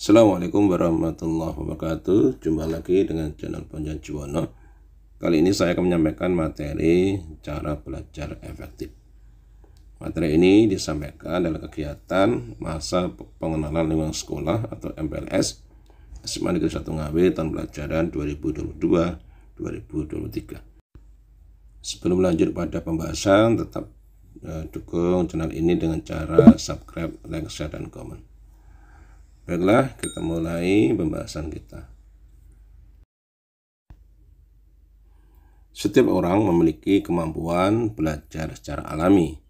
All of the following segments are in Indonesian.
Assalamualaikum warahmatullahi wabarakatuh. Jumpa lagi dengan channel Ponjan Jiwono. Kali ini saya akan menyampaikan materi cara belajar efektif. Materi ini disampaikan dalam kegiatan masa pengenalan lingkungan sekolah atau MPLS SMA Negeri 1 Ngawi tahun pelajaran 2022-2023. Sebelum lanjut pada pembahasan, tetap dukung channel ini dengan cara subscribe, like, share, dan komen. Baiklah, kita mulai pembahasan kita. Setiap orang memiliki kemampuan belajar secara alami.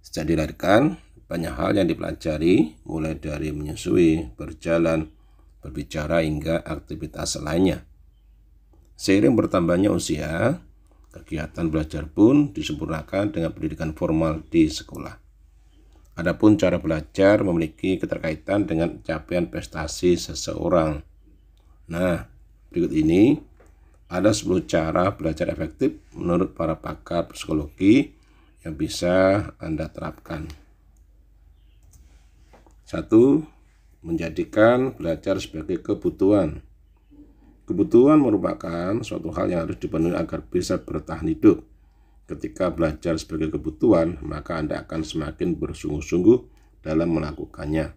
Sejak dilahirkan, banyak hal yang dipelajari, mulai dari menyusui, berjalan, berbicara, hingga aktivitas lainnya. Seiring bertambahnya usia, kegiatan belajar pun disempurnakan dengan pendidikan formal di sekolah. Adapun cara belajar memiliki keterkaitan dengan capaian prestasi seseorang. Nah, berikut ini ada 10 cara belajar efektif menurut para pakar psikologi yang bisa Anda terapkan. 1. Menjadikan belajar sebagai kebutuhan. Kebutuhan merupakan suatu hal yang harus dipenuhi agar bisa bertahan hidup. Ketika belajar sebagai kebutuhan, maka Anda akan semakin bersungguh-sungguh dalam melakukannya.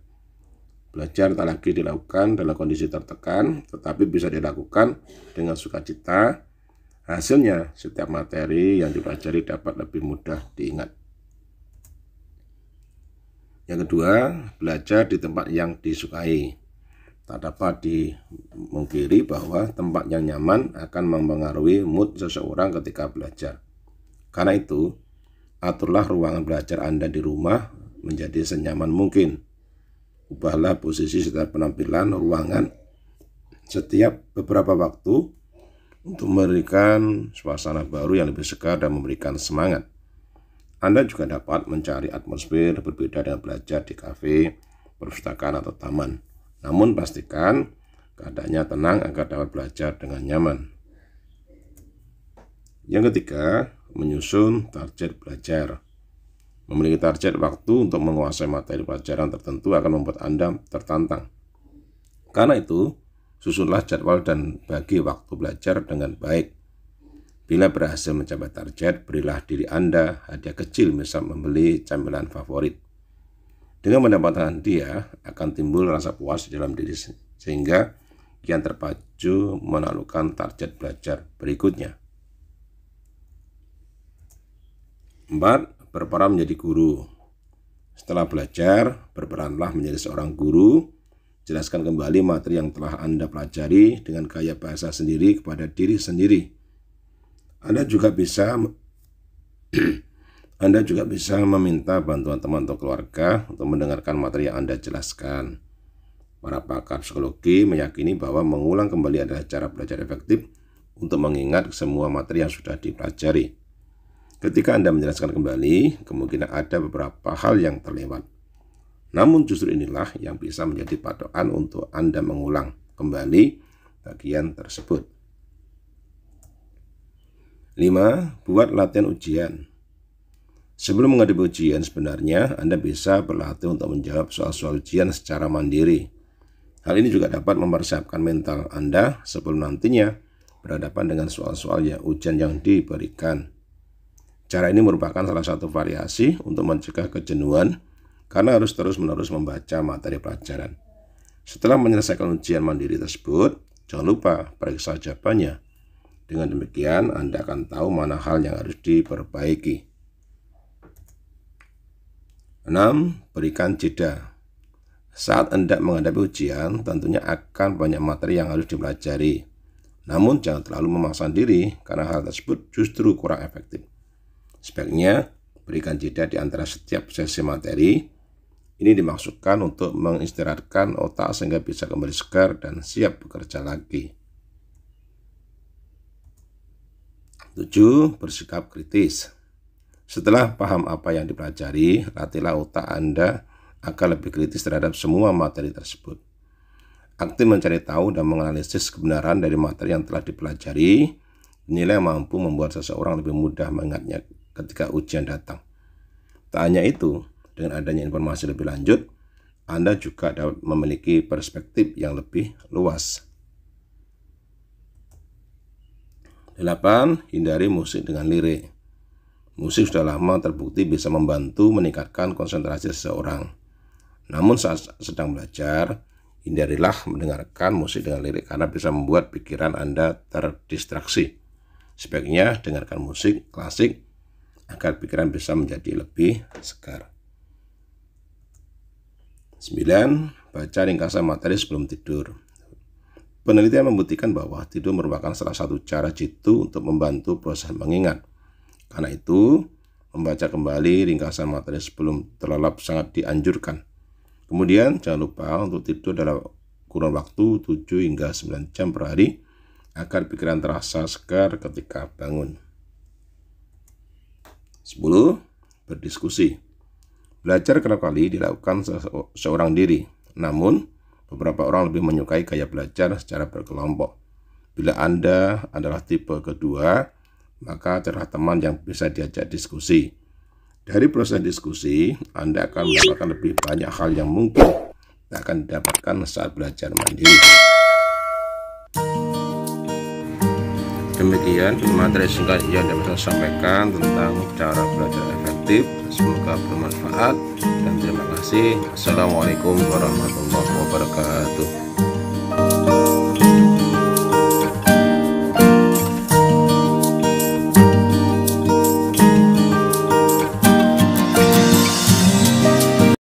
Belajar tak lagi dilakukan dalam kondisi tertekan, tetapi bisa dilakukan dengan sukacita. Hasilnya, setiap materi yang dipelajari dapat lebih mudah diingat. Yang kedua, belajar di tempat yang disukai. Tak dapat dimungkiri bahwa tempat yang nyaman akan mempengaruhi mood seseorang ketika belajar. Karena itu, aturlah ruangan belajar Anda di rumah menjadi senyaman mungkin. Ubahlah posisi setiap penampilan ruangan setiap beberapa waktu untuk memberikan suasana baru yang lebih segar dan memberikan semangat. Anda juga dapat mencari atmosfer berbeda dengan belajar di kafe, perpustakaan, atau taman. Namun pastikan keadaannya tenang agar dapat belajar dengan nyaman. Yang ketiga, menyusun target belajar. Memiliki target waktu untuk menguasai materi pelajaran tertentu akan membuat Anda tertantang. Karena itu, susunlah jadwal dan bagi waktu belajar dengan baik. Bila berhasil mencapai target, berilah diri Anda hadiah kecil, misal membeli camilan favorit. Dengan mendapatkan hadiah, akan timbul rasa puas di dalam diri sehingga kian terpacu menaklukkan target belajar berikutnya. 4. Berperan menjadi guru. Setelah belajar, berperanlah menjadi seorang guru. Jelaskan kembali materi yang telah Anda pelajari dengan gaya bahasa sendiri kepada diri sendiri. Anda juga bisa meminta bantuan teman atau keluarga untuk mendengarkan materi yang Anda jelaskan. Para pakar psikologi meyakini bahwa mengulang kembali adalah cara belajar efektif untuk mengingat semua materi yang sudah dipelajari. Ketika Anda menjelaskan kembali, kemungkinan ada beberapa hal yang terlewat. Namun justru inilah yang bisa menjadi patokan untuk Anda mengulang kembali bagian tersebut. 5. Buat latihan ujian. Sebelum menghadapi ujian, sebenarnya Anda bisa berlatih untuk menjawab soal-soal ujian secara mandiri. Hal ini juga dapat mempersiapkan mental Anda sebelum nantinya berhadapan dengan soal-soal ujian yang diberikan. Cara ini merupakan salah satu variasi untuk mencegah kejenuhan karena harus terus-menerus membaca materi pelajaran. Setelah menyelesaikan ujian mandiri tersebut, jangan lupa periksa jawabannya. Dengan demikian, Anda akan tahu mana hal yang harus diperbaiki. 6. Berikan jeda. Saat Anda menghadapi ujian, tentunya akan banyak materi yang harus dipelajari. Namun, jangan terlalu memaksa diri karena hal tersebut justru kurang efektif. Sebaiknya berikan jeda di antara setiap sesi materi. Ini dimaksudkan untuk mengistirahatkan otak sehingga bisa kembali segar dan siap bekerja lagi. 7. Bersikap kritis. Setelah paham apa yang dipelajari, latihlah otak Anda agar lebih kritis terhadap semua materi tersebut. Aktif mencari tahu dan menganalisis kebenaran dari materi yang telah dipelajari. Nilai yang mampu membuat seseorang lebih mudah mengingatnya ketika ujian datang. Tak hanya itu, dengan adanya informasi lebih lanjut, Anda juga dapat memiliki perspektif yang lebih luas. 8. Hindari musik dengan lirik. Musik sudah lama terbukti bisa membantu meningkatkan konsentrasi seseorang. Namun saat sedang belajar, hindarilah mendengarkan musik dengan lirik karena bisa membuat pikiran Anda terdistraksi. Sebaiknya dengarkan musik klasik agar pikiran bisa menjadi lebih segar. 9. Baca ringkasan materi sebelum tidur. Penelitian membuktikan bahwa tidur merupakan salah satu cara jitu untuk membantu proses mengingat. Karena itu, membaca kembali ringkasan materi sebelum terlelap sangat dianjurkan. Kemudian, jangan lupa untuk tidur dalam kurun waktu 7 hingga 9 jam per hari agar pikiran terasa segar ketika bangun. 10. Berdiskusi. Belajar kerap kali dilakukan seorang diri, namun beberapa orang lebih menyukai gaya belajar secara berkelompok. Bila Anda adalah tipe kedua, maka carilah teman yang bisa diajak diskusi. Dari proses diskusi, Anda akan mendapatkan lebih banyak hal yang mungkin tidak akan didapatkan saat belajar mandiri. Demikian materi singkat yang dapat saya sampaikan tentang cara belajar efektif. Semoga bermanfaat dan terima kasih. Assalamualaikum warahmatullahi wabarakatuh.